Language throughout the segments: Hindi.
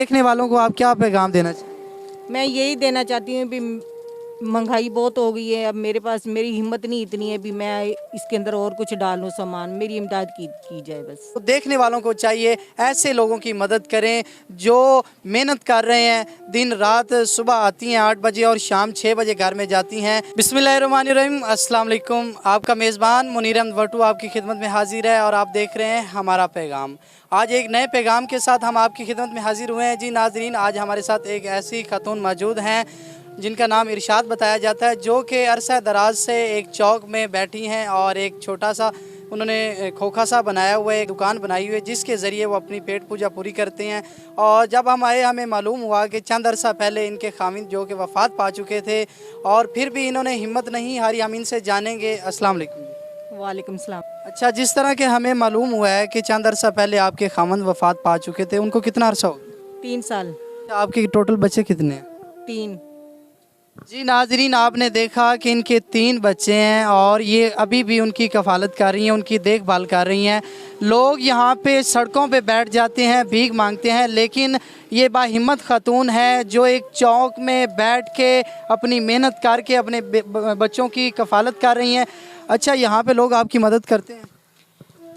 देखने वालों को आप क्या पैगाम देना चाहिए? मैं यही देना चाहती हूँ भी महंगाई बहुत हो गई है। अब मेरे पास मेरी हिम्मत नहीं इतनी है भी मैं इसके अंदर और कुछ डालूं सामान। मेरी इमदाद की जाए बस। तो देखने वालों को चाहिए ऐसे लोगों की मदद करें जो मेहनत कर रहे हैं दिन रात। सुबह आती हैं 8 बजे और शाम 6 बजे घर में जाती हैं। बिस्मिल्लाहिर्रहमानिर्रहीम, अस्सलाम वालेकुम। आपका मेज़बान मुनीर अहमद वटू आपकी खिदमत में हाजिर है और आप देख रहे हैं हमारा पैगाम। आज एक नए पैगाम के साथ हम आपकी खिदमत में हाजिर हुए हैं। जी नाजरीन, आज हमारे साथ एक ऐसी खातून मौजूद हैं जिनका नाम इरशाद बताया जाता है, जो कि अरसा दराज से एक चौक में बैठी हैं और एक छोटा सा उन्होंने खोखा सा बनाया हुआ है, एक दुकान बनाई हुई है जिसके ज़रिए वो अपनी पेट पूजा पूरी करते हैं। और जब हम आए हमें मालूम हुआ कि चंद अरसा पहले इनके खामिद जो कि वफ़ात पा चुके थे और फिर भी इन्होंने हिम्मत नहीं हारी। हम इनसे जानेंगे। अस्सलाम वालेकुम। वालेकुम सलाम। अच्छा, जिस तरह के हमें मालूम हुआ है कि चंद अरसा पहले आपके खामन वफ़ात पा चुके थे, उनको कितना अरसा हो गया? 3 साल। आपके टोटल बच्चे कितने हैं? 3। जी नाजरीन, आपने देखा कि इनके 3 बच्चे हैं और ये अभी भी उनकी कफ़ालत कर रही हैं, उनकी देखभाल कर रही हैं। लोग यहाँ पे सड़कों पे बैठ जाते हैं, भीख मांगते हैं, लेकिन ये बाहिम्मत खातून है जो एक चौक में बैठ के अपनी मेहनत करके अपने बच्चों की कफ़ालत कर रही हैं। अच्छा, यहाँ पे लोग आपकी मदद करते हैं?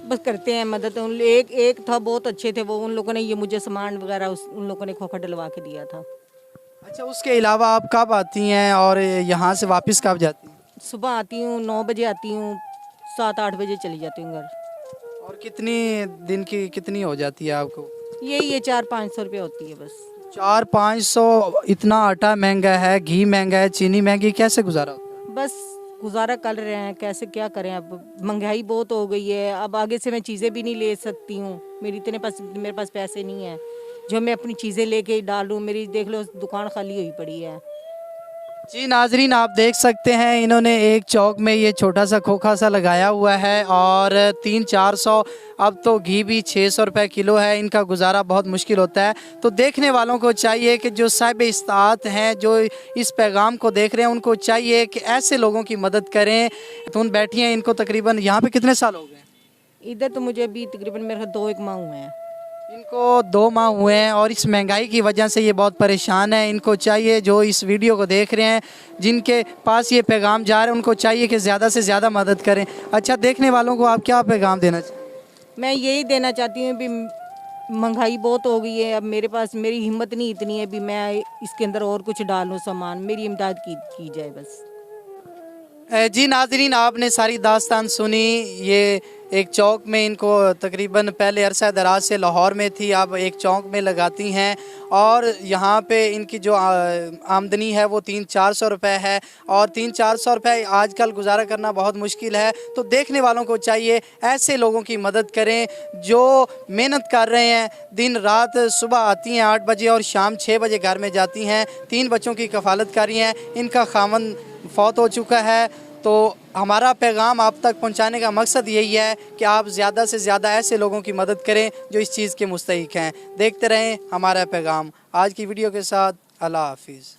बस करते हैं मदद। एक था बहुत अच्छे थे वो, उन लोगों ने ये मुझे सामान वगैरह उन लोगों ने खोखा डलवा के दिया था। अच्छा, उसके अलावा आप कब आती हैं और यहाँ से वापस कब जाती हैं? सुबह आती हूँ 9 बजे आती हूँ, 7-8 बजे चली जाती हूँ घर। और कितनी दिन की कितनी हो जाती है आपको? यही ये 400-500 रुपये होती है बस। 400-500? इतना आटा महंगा है, घी महंगा है, चीनी महंगी, कैसे गुजारा होता है? बस गुजारा कर रहे हैं, कैसे क्या करें। अब महंगाई बहुत हो गई है, अब आगे से मैं चीज़ें भी नहीं ले सकती हूँ। मेरे पास पैसे नहीं है जो मैं अपनी चीज़ें लेके डालूँ। मेरी देख लो दुकान खाली हुई पड़ी है। जी नाजरीन, आप देख सकते हैं इन्होंने एक चौक में ये छोटा सा खोखा सा लगाया हुआ है और 300-400, अब तो घी भी 600 रुपये किलो है। इनका गुजारा बहुत मुश्किल होता है। तो देखने वालों को चाहिए कि जो साहिब इस्तात हैं, जो इस पैगाम को देख रहे हैं, उनको चाहिए कि ऐसे लोगों की मदद करें। तो उन बैठी हैं, इनको तकरीबन यहाँ पे कितने साल हो गए? इधर तो मुझे अभी तकरीबन मेरे 2-1 माह हुए हैं। इनको 2 माह हुए हैं और इस महंगाई की वजह से ये बहुत परेशान है। इनको चाहिए, जो इस वीडियो को देख रहे हैं, जिनके पास ये पैगाम जा रहे हैं, उनको चाहिए कि ज़्यादा से ज़्यादा मदद करें। अच्छा, देखने वालों को आप क्या पैगाम देना चाहिए? मैं यही देना चाहती हूँ भी महंगाई बहुत हो गई है। अब मेरे पास मेरी हिम्मत नहीं इतनी है भी मैं इसके अंदर और कुछ डालूँ सामान। मेरी इमदाद की जाए बस। जी नाजरीन, आपने सारी दास्तान सुनी। ये एक चौक में इनको तकरीबन पहले अरसा दराज से लाहौर में थी, अब एक चौक में लगाती हैं और यहाँ पे इनकी जो आमदनी है वो 300-400 रुपये है और 300-400 रुपये आजकल गुजारा करना बहुत मुश्किल है। तो देखने वालों को चाहिए ऐसे लोगों की मदद करें जो मेहनत कर रहे हैं दिन रात। सुबह आती हैं 8 बजे और शाम 6 बजे घर में जाती हैं। 3 बच्चों की कफ़ालत कर रही हैं। इनका खामन फौत हो चुका है। तो हमारा पैगाम आप तक पहुंचाने का मकसद यही है कि आप ज़्यादा से ज़्यादा ऐसे लोगों की मदद करें जो इस चीज़ के मुस्तहिक हैं। देखते रहें हमारा पैगाम। आज की वीडियो के साथ अल्लाह हाफिज़।